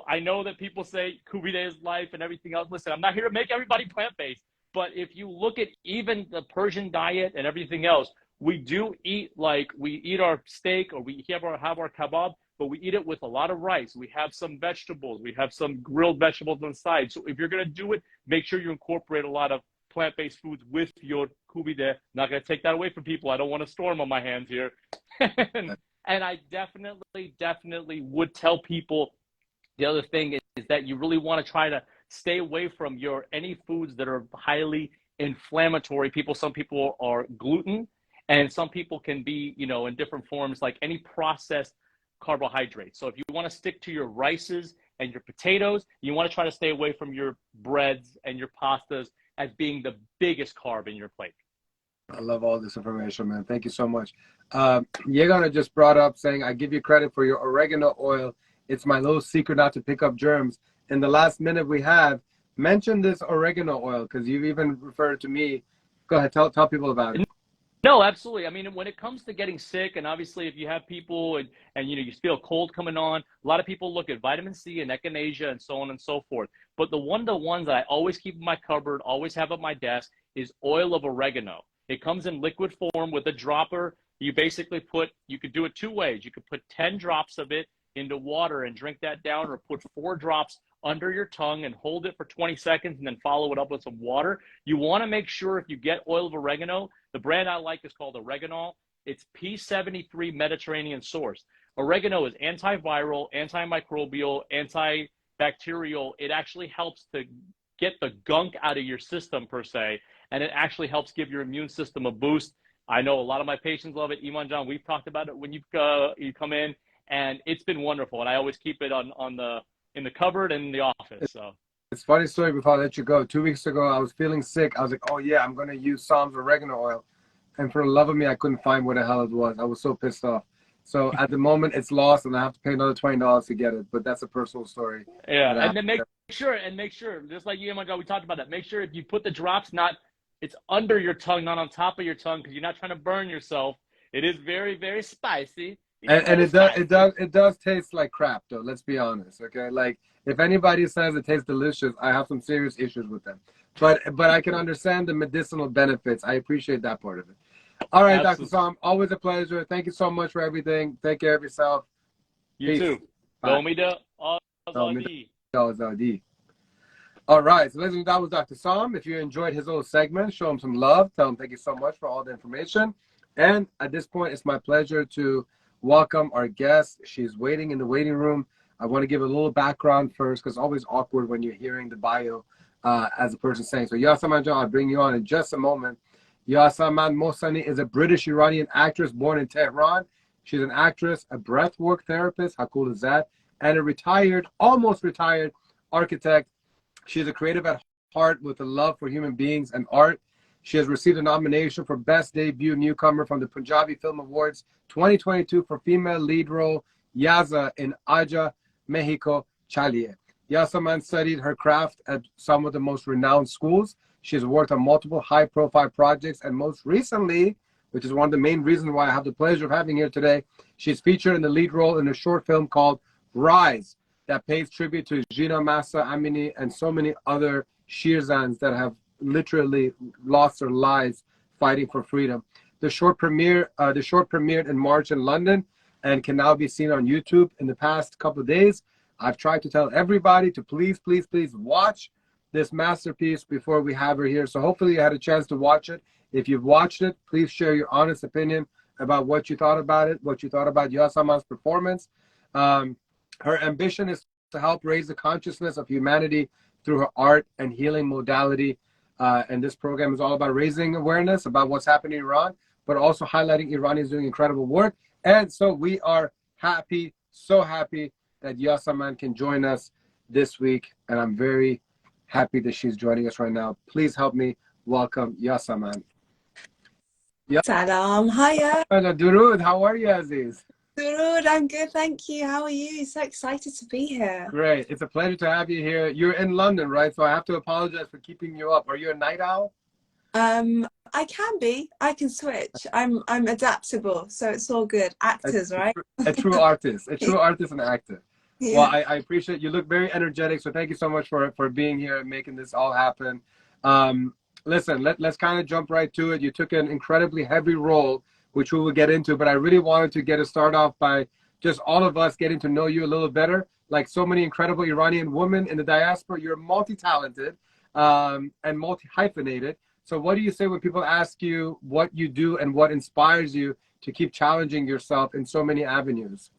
I know that people say kubide is life and everything else. Listen, I'm not here to make everybody plant-based. But if you look at even the Persian diet and everything else, we do eat we eat our steak, or we have our kebab, but we eat it with a lot of rice. We have some vegetables. We have some grilled vegetables on the side. So if you're going to do it, make sure you incorporate a lot of plant-based foods with your kubide. Not going to take that away from people. I don't want a storm on my hands here. And I definitely would tell people, the other thing is that you really want to try to stay away from any foods that are highly inflammatory. Some people are gluten, and some people can be, in different forms, like any processed carbohydrates. So if you want to stick to your rices and your potatoes, you want to try to stay away from your breads and your pastas as being the biggest carb in your plate. I love all this information, man. Thank you so much. Yegana just brought up saying, I give you credit for your oregano oil. It's my little secret not to pick up germs. In the last minute we have, mention this oregano oil, because you've even referred to me. Go ahead, tell people about it. No, absolutely. I mean, when it comes to getting sick, and obviously if you have people and you feel cold coming on, a lot of people look at vitamin C and echinacea and so on and so forth. But the ones that I always keep in my cupboard, always have at my desk, is oil of oregano. It comes in liquid form with a dropper. You basically you could do it 2 ways. You could put 10 drops of it into water and drink that down, or put 4 drops under your tongue and hold it for 20 seconds and then follow it up with some water. You want to make sure, if you get oil of oregano, the brand I like is called Oreganol. It's P73 Mediterranean source. Oregano is antiviral, antimicrobial, antibacterial. It actually helps to get the gunk out of your system per se, and it actually helps give your immune system a boost. I know a lot of my patients love it. Iman John, we've talked about it when you come in, and it's been wonderful. And I always keep it in the cupboard and in the office. So it's a funny story before I let you go. 2 weeks ago, I was feeling sick. I was like, oh yeah, I'm going to use Psalms oregano oil. And for the love of me, I couldn't find what the hell it was. I was so pissed off. So at the moment, it's lost, and I have to pay another $20 to get it. But that's a personal story. Yeah, and then make sure, just like you and my God, we talked about that. Make sure if you put the drops, it's under your tongue, not on top of your tongue, because you're not trying to burn yourself. It is very, very spicy. And it does taste like crap though. Let's be honest, okay? Like if anybody says it tastes delicious, I have some serious issues with them. But I can understand the medicinal benefits. I appreciate that part of it. All right, Dr. Absolutely. Sam, always a pleasure. Thank you so much for everything. Take care of yourself. You Peace. too. Bye. All right, so ladies and gentlemen, that was Dr. Sam. If you enjoyed his little segment, show him some love. Tell him thank you so much for all the information. And at this point, it's my pleasure to welcome our guest. She's waiting in the waiting room. I want to give a little background first because it's always awkward when you're hearing the bio as a person saying. So Yasaman John, I'll bring you on in just a moment. Yasaman Mohsani is a British-Iranian actress born in Tehran. She's an actress, a breathwork therapist, how cool is that? And a retired, almost retired architect. She's a creative at heart with a love for human beings and art. She has received a nomination for Best Debut Newcomer from the Punjabi Film Awards 2022 for female lead role Yaza in Aja, Mexico, Chalie. Yasaman studied her craft at some of the most renowned schools. She has worked on multiple high-profile projects, and most recently, which is one of the main reasons why I have the pleasure of having here today, she's featured in the lead role in a short film called Rise that pays tribute to Jina Mahsa Amini and so many other Shirzans that have literally lost their lives fighting for freedom. The short premiered in March in London and can now be seen on YouTube. In the past couple of days, I've tried to tell everybody to please watch this masterpiece before we have her here. So hopefully you had a chance to watch it. If you've watched it, please share your honest opinion about what you thought about it, what you thought about Yasaman's performance. Her ambition is to help raise the consciousness of humanity through her art and healing modality. And this program is all about raising awareness about what's happening in Iran, but also highlighting Iranians doing incredible work. And so we are happy, so happy that Yasaman can join us this week. And I'm very happy that she's joining us right now. Please help me welcome Yasaman. Salam, hiya. Durud, how are you, Aziz? Durud, I'm good, thank you. How are you? So excited to be here. Great. It's a pleasure to have you here. You're in London, right? So I have to apologize for keeping you up. Are you a night owl? I can be. I can switch. I'm adaptable, so it's all good. Actors, right? A true artist. A true artist and actor. Yeah. Well, I appreciate you. Look very energetic. So thank you so much for being here and making this all happen. Listen, let's kind of jump right to it. You took an incredibly heavy role, which we will get into, but I really wanted to get a start off by just all of us getting to know you a little better. Like so many incredible Iranian women in the diaspora, you're multi-talented and multi-hyphenated. So what do you say when people ask you what you do and what inspires you to keep challenging yourself in so many avenues?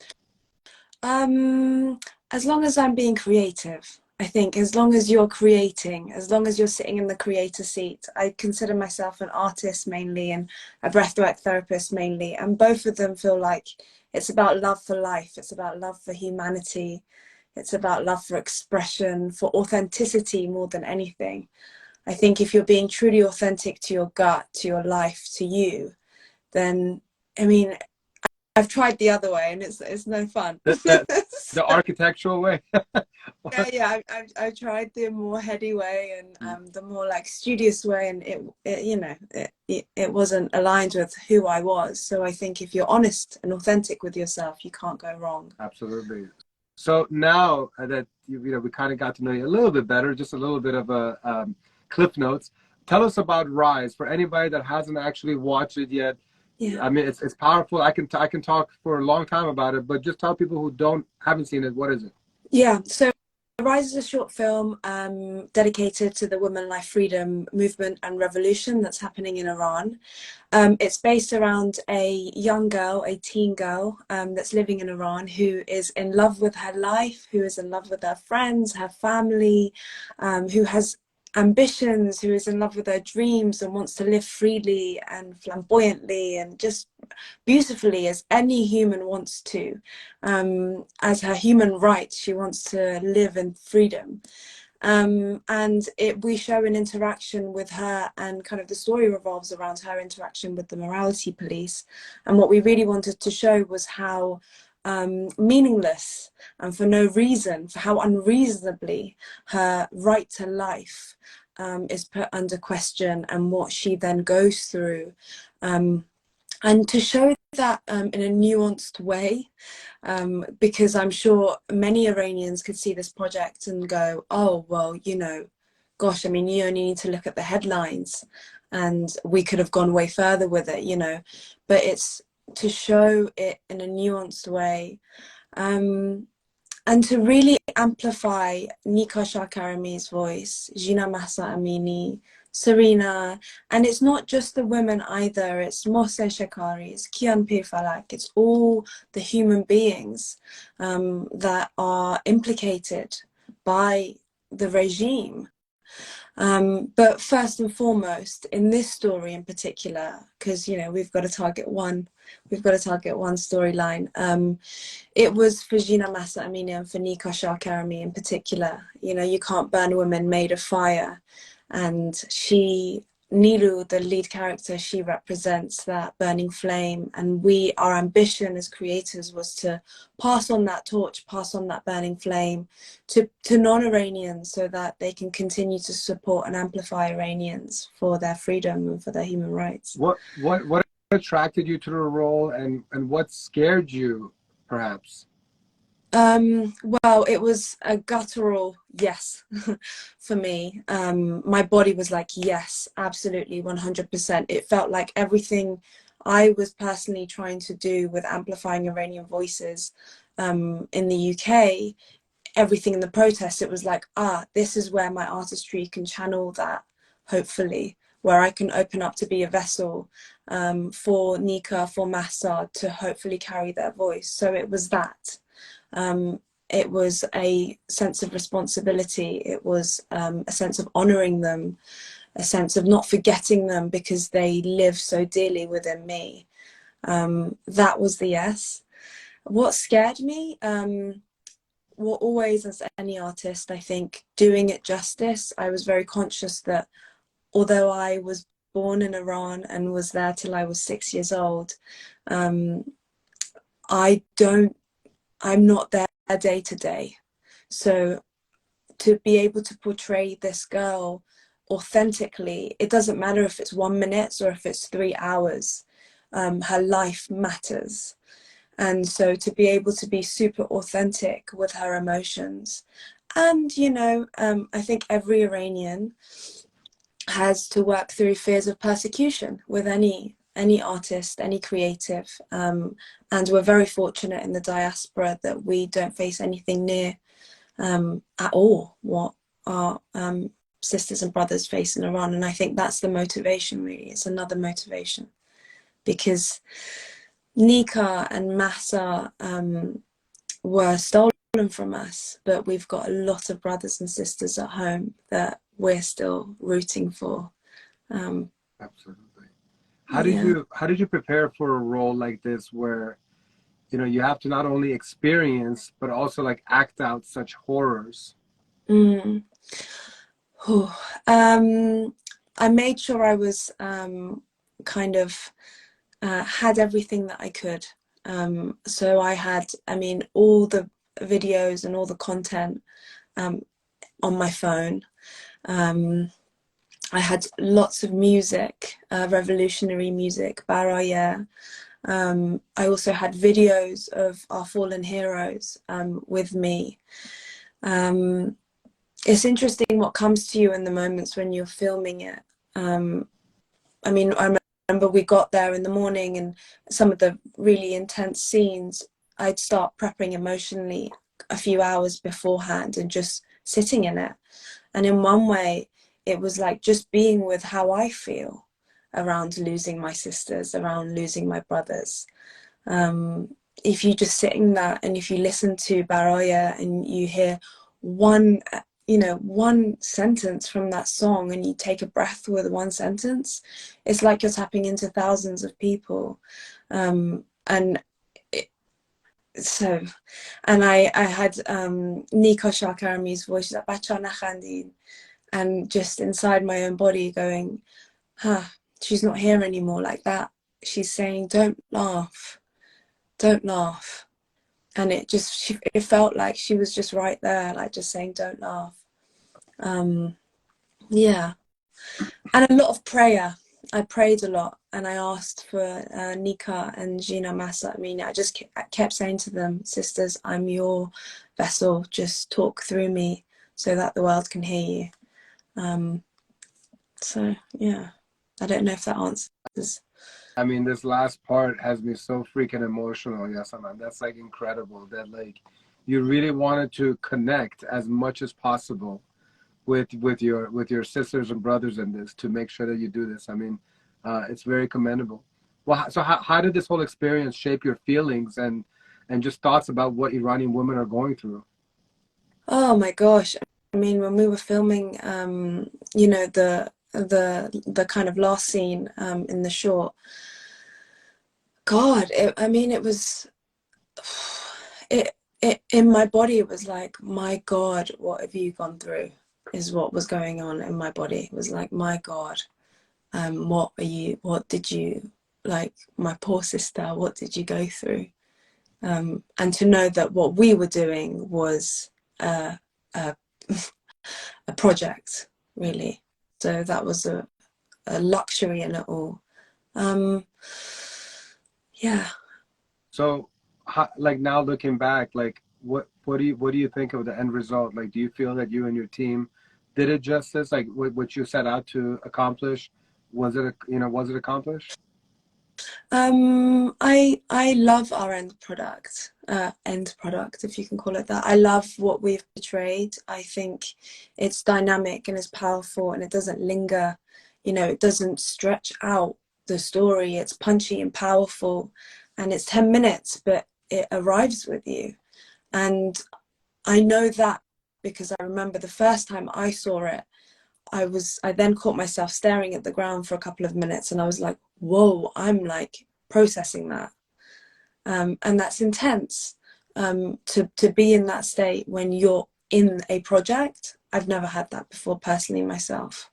As long as I'm being creative, I think as long as you're creating, as long as you're sitting in the creator seat, I consider myself an artist mainly and a breathwork therapist mainly. And both of them feel like it's about love for life. It's about love for humanity. It's about love for expression, for authenticity more than anything. I think if you're being truly authentic to your gut, to your life, to you, then, I mean, I've tried the other way and it's no fun. The architectural way. yeah, I've tried the more heady way and the more like studious way, and it wasn't aligned with who I was. So I think if you're honest and authentic with yourself, you can't go wrong. Absolutely. So now that we kind of got to know you a little bit better, just a little bit of a cliff notes. Tell us about Rise for anybody that hasn't actually watched it yet. Yeah. I mean, it's powerful. I can talk for a long time about it, but just tell people who haven't seen it, what is it? Yeah, so Rise is a short film dedicated to the women life freedom movement and revolution that's happening in Iran. It's based around a young girl, a teen girl that's living in Iran who is in love with her life, who is in love with her friends, her family, who has ambitions, who is in love with her dreams and wants to live freely and flamboyantly and just beautifully as any human wants to. As her human right, she wants to live in freedom. And we show an interaction with her, and kind of the story revolves around her interaction with the morality police. And what we really wanted to show was how meaningless and for no reason, for how unreasonably her right to life is put under question, and what she then goes through And to show that in a nuanced way, because I'm sure many Iranians could see this project and go, oh, well, you know, gosh, I mean, you only need to look at the headlines and we could have gone way further with it, you know, but it's to show it in a nuanced way. And to really amplify Nika Karami's voice, Gina Massa Amini, Serena, and it's not just the women either, it's Mohsen Shekari, it's Kian Falak, it's all the human beings that are implicated by the regime. But first and foremost, in this story in particular, because you know we've got to target one storyline. It was for Gina Massa Amini and for Nika Karami in particular. You know, you can't burn women made of fire, and Nilu, the lead character, she represents that burning flame. And our ambition as creators was to pass on that torch, pass on that burning flame to non-Iranians so that they can continue to support and amplify Iranians for their freedom and for their human rights. What attracted you to the role, and what scared you, perhaps? Well, it was a guttural yes for me. My body was like, yes, absolutely, 100%. It felt like everything I was personally trying to do with amplifying Iranian voices in the UK, everything in the protest, it was like, this is where my artistry can channel that, hopefully, where I can open up to be a vessel for Nika, for Massa, to hopefully carry their voice. So it was that. It was a sense of responsibility. It was a sense of honouring them, a sense of not forgetting them because they live so dearly within me. That was the yes. What scared me? Well, always as any artist, I think, doing it justice, I was very conscious that although I was born in Iran and was there till I was 6 years old, I'm not there day to day. So to be able to portray this girl authentically, it doesn't matter if it's 1 minute or if it's 3 hours, her life matters. And so to be able to be super authentic with her emotions. And, you know, I think every Iranian has to work through fears of persecution with any artist, any creative. And we're very fortunate in the diaspora that we don't face anything near at all what our sisters and brothers face in Iran. And I think that's the motivation, really. It's another motivation. Because Nika and Massa were stolen from us, but we've got a lot of brothers and sisters at home that we're still rooting for. Absolutely. How did you prepare for a role like this, where you know you have to not only experience but also like act out such horrors? I made sure I was kind of had everything that I could. So I had, I mean, all the videos and all the content on my phone. I had lots of music, revolutionary music, Baraya. I also had videos of our fallen heroes with me. It's interesting what comes to you in the moments when you're filming it. I mean, I remember we got there in the morning, and some of the really intense scenes, I'd start prepping emotionally a few hours beforehand and just sitting in it. And in one way, it was like just being with how I feel around losing my sisters, around losing my brothers. If you just sit in that, and if you listen to Baraya and you hear one sentence from that song, and you take a breath with one sentence, it's like you're tapping into thousands of people. And I had Nika Karami's voice, like Bacha Nakhandin, and just inside my own body going, she's not here anymore, like that. She's saying, don't laugh. And it felt like she was just right there, like just saying, don't laugh. Yeah. And a lot of prayer. I prayed a lot, and I asked for Nika and Gina Massa. I mean, I just kept saying to them, sisters, I'm your vessel. Just talk through me so that the world can hear you. So yeah, I don't know if that answers. I mean, this last part has me so freaking emotional, Yasaman. That's like incredible that like you really wanted to connect as much as possible with your sisters and brothers in this to make sure that you do this. I mean, it's very commendable. Well, so how did this whole experience shape your feelings and just thoughts about what Iranian women are going through? Oh my gosh. I mean, when we were filming, you know, the kind of last scene in the short, God, I mean, it was, it in my body, it was like, my God, what have you gone through? Is what was going on in my body. It was like, my God, what did you, like, my poor sister, what did you go through? And to know that what we were doing was a project, really. So that was a luxury in it all. Yeah. So, like now looking back, like what do you think of the end result? Like, do you feel that you and your team did it justice? Like what you set out to accomplish, was it accomplished? I love our end product, if you can call it that. I love what we've portrayed. I think it's dynamic and it's powerful, and it doesn't linger. You know, it doesn't stretch out the story. It's punchy and powerful, and it's 10 minutes, but it arrives with you. And I know that because I remember the first time I saw it, I then caught myself staring at the ground for a couple of minutes, and I was like, whoa, I'm like processing that. And that's intense, to be in that state when you're in a project. I've never had that before personally myself.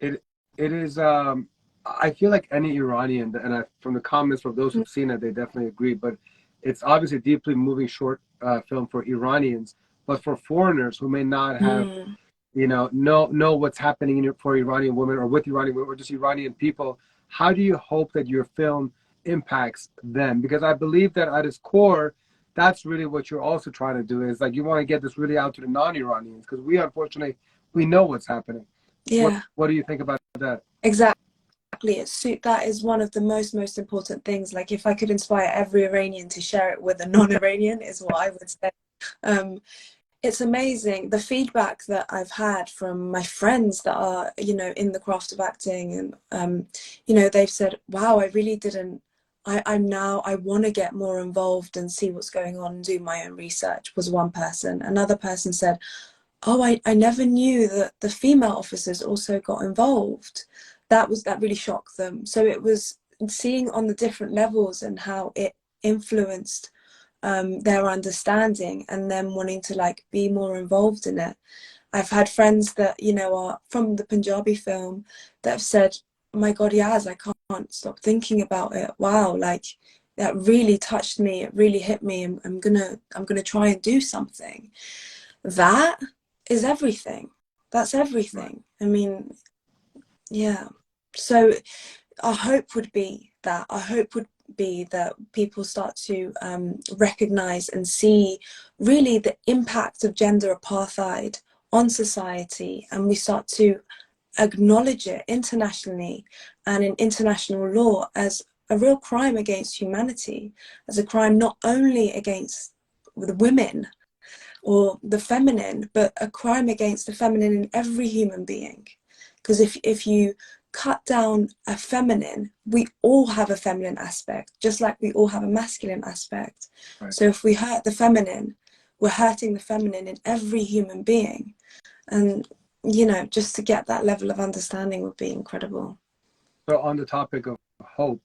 It is. I feel like any Iranian, and from the comments from those who've seen it, they definitely agree. But it's obviously a deeply moving short film for Iranians, but for foreigners who may not have, know what's happening for Iranian women or with Iranian women or just Iranian people. How do you hope that your film impacts them? Because I believe that at its core, that's really what you're also trying to do. Is like you want to get this really out to the non-Iranians, because we unfortunately we know what's happening. Yeah. What do you think about that? Exactly. That is one of the most important things. Like, if I could inspire every Iranian to share it with a non-Iranian, is what I would say. It's amazing the feedback that I've had from my friends that are, in the craft of acting, and they've said, wow, I really didn't, I want to get more involved and see what's going on and do my own research, was one person. Another person said, oh, I never knew that the female officers also got involved. That really shocked them. So it was seeing on the different levels and how it influenced their understanding and them wanting to be more involved in it. I've had friends that are from the Punjabi film that have said, oh my God, Yaz, I can't stop thinking about it. Wow, that really touched me. It really hit me. I'm gonna try and do something. That is everything. That's everything. I mean, yeah. So our hope would be that. Our hope would be that people start to recognize and see really the impact of gender apartheid on society, and we start to acknowledge it internationally and in international law as a real crime against humanity, as a crime not only against the women or the feminine, but a crime against the feminine in every human being. Because if you cut down a feminine, we all have a feminine aspect, just like we all have a masculine aspect. Right. So if we hurt the feminine, we're hurting the feminine in every human being. And, just to get that level of understanding would be incredible. So on the topic of hope,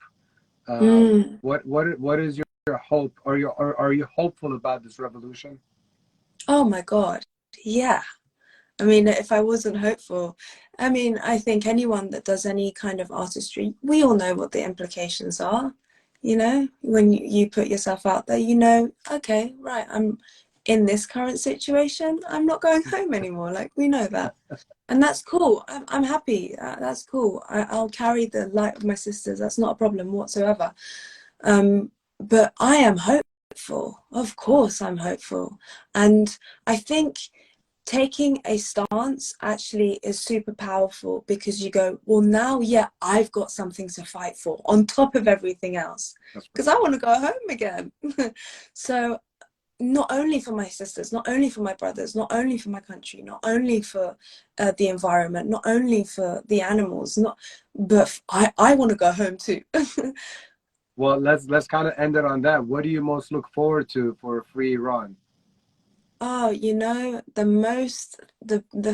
what is your hope? Are you hopeful about this revolution? Oh my God, yeah. I mean, if I wasn't hopeful, I think anyone that does any kind of artistry, we all know what the implications are. When you put yourself out there, okay, right, in this current situation, I'm not going home anymore. Like, we know that. And that's cool. I'm happy. That's cool. I'll carry the light of my sisters. That's not a problem whatsoever. But I am hopeful. Of course, I'm hopeful. And I think taking a stance actually is super powerful, because you go, well, now, yeah, I've got something to fight for on top of everything else, because I want to go home again. So not only for my sisters, not only for my brothers, not only for my country, not only for the environment, not only for the animals, but I want to go home too. Well, let's kind of end it on that. What do you most look forward to for Free Iran? Oh, the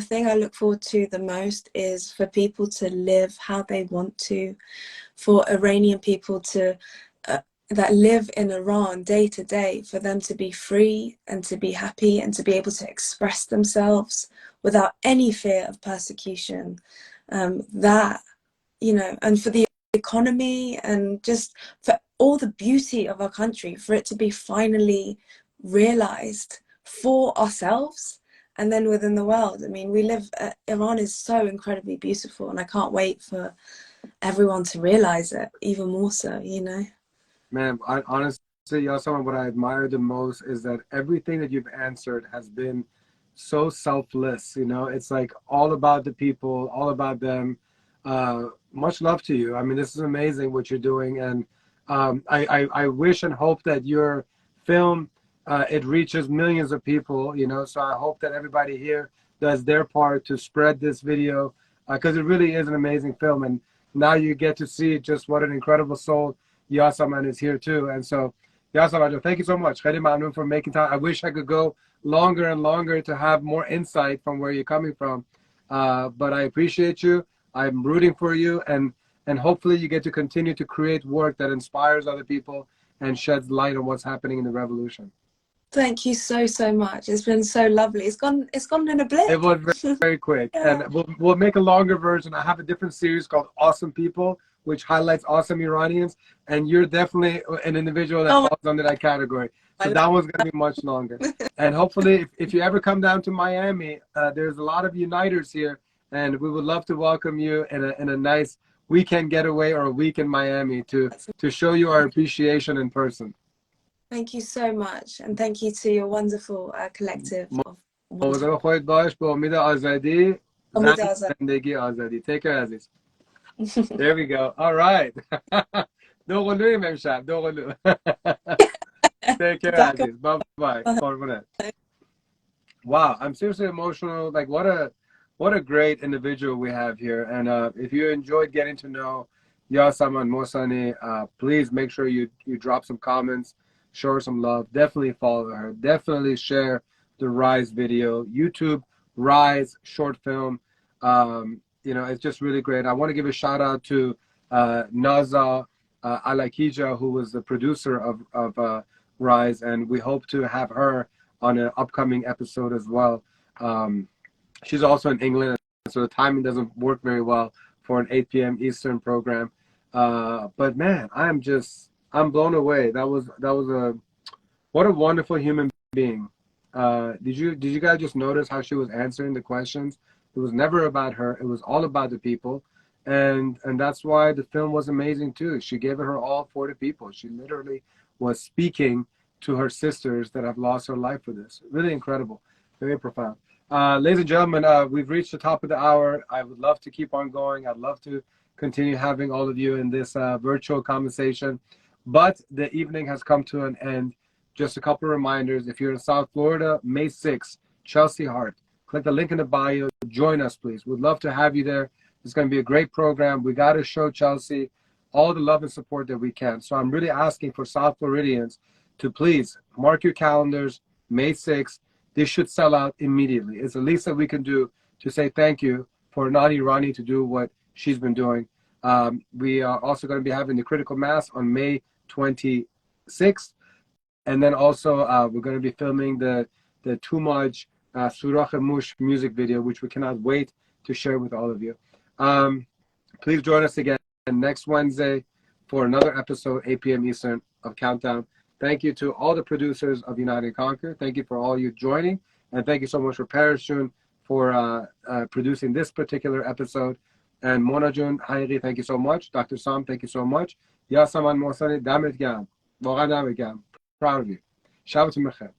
thing I look forward to the most is for people to live how they want to, for Iranian people to that live in Iran day to day, for them to be free and to be happy and to be able to express themselves without any fear of persecution. That, and for the economy and just for all the beauty of our country, for it to be finally realized for ourselves and then within the world. I mean, Iran is so incredibly beautiful, and I can't wait for everyone to realize it even more so, Man, honestly, Yasaman, what I admire the most is that everything that you've answered has been so selfless. It's like all about the people, all about them. Much love to you. I mean, this is amazing what you're doing, and I wish and hope that your film it reaches millions of people. So I hope that everybody here does their part to spread this video, because it really is an amazing film, and now you get to see just what an incredible soul Yasaman is here too. And so, Yasaman, thank you so much. Kheli mamnoon for making time. I wish I could go longer and longer to have more insight from where you're coming from, but I appreciate you. I'm rooting for you, and hopefully you get to continue to create work that inspires other people and sheds light on what's happening in the revolution. Thank you so much. It's been so lovely. It's gone in a blip. It was very, very quick. Yeah. And we'll make a longer version. I have a different series called Awesome People, which highlights awesome Iranians, and you're definitely an individual that falls under that category. So that one's going to be much longer. And hopefully, if you ever come down to Miami, there's a lot of Uniters here, and we would love to welcome you in a nice weekend getaway or a week in Miami to show you our appreciation in person. Thank you so much, and thank you to your wonderful collective. مواظب خودت باش به امید آزادی. زندگی آزادی. Take care, عزیز. There we go. All right. دوقلویم امشب. دوقلو. Take care, عزیز. Bye-bye. قربونت. Wow, I'm seriously emotional. Like, what a great individual we have here. And if you enjoyed getting to know Yasaman Mohsani, please make sure you drop some comments, show her some love. Definitely follow her. Definitely share the Rise video. YouTube Rise short film. It's just really great. I want to give a shout out to Naza Alakija, who was the producer of Rise, and we hope to have her on an upcoming episode as well. She's also in England, so the timing doesn't work very well for an 8 p.m. Eastern program. But man, I'm blown away. What a wonderful human being. Did you guys just notice how she was answering the questions? It was never about her. It was all about the people. And that's why the film was amazing too. She gave it her all for the people. She literally was speaking to her sisters that have lost her life for this. Really incredible. Very profound. Ladies and gentlemen, we've reached the top of the hour. I would love to keep on going. I'd love to continue having all of you in this virtual conversation. But the evening has come to an end. Just a couple of reminders. If you're in South Florida, May 6th, Chelsea Hart. Click the link in the bio. Join us, please. We'd love to have you there. It's going to be a great program. We got to show Chelsea all the love and support that we can. So I'm really asking for South Floridians to please mark your calendars, May 6th. This should sell out immediately. It's the least that we can do to say thank you for Nani Rani to do what she's been doing. We are also going to be having the Critical Mass on May 26th. And then also we're going to be filming the Tumaj Surah Mush music video, which we cannot wait to share with all of you. Please join us again next Wednesday for another episode, 8 p.m. Eastern, of Countdown. Thank you to all the producers of United and Conquer. Thank you for all you joining. And thank you so much for Paris June for producing this particular episode. And Mona June, Haghighi, thank you so much. Dr. Sam, thank you so much. Yasaman Mohsani, Damet Gam. Proud of you. Shabbat Mechem.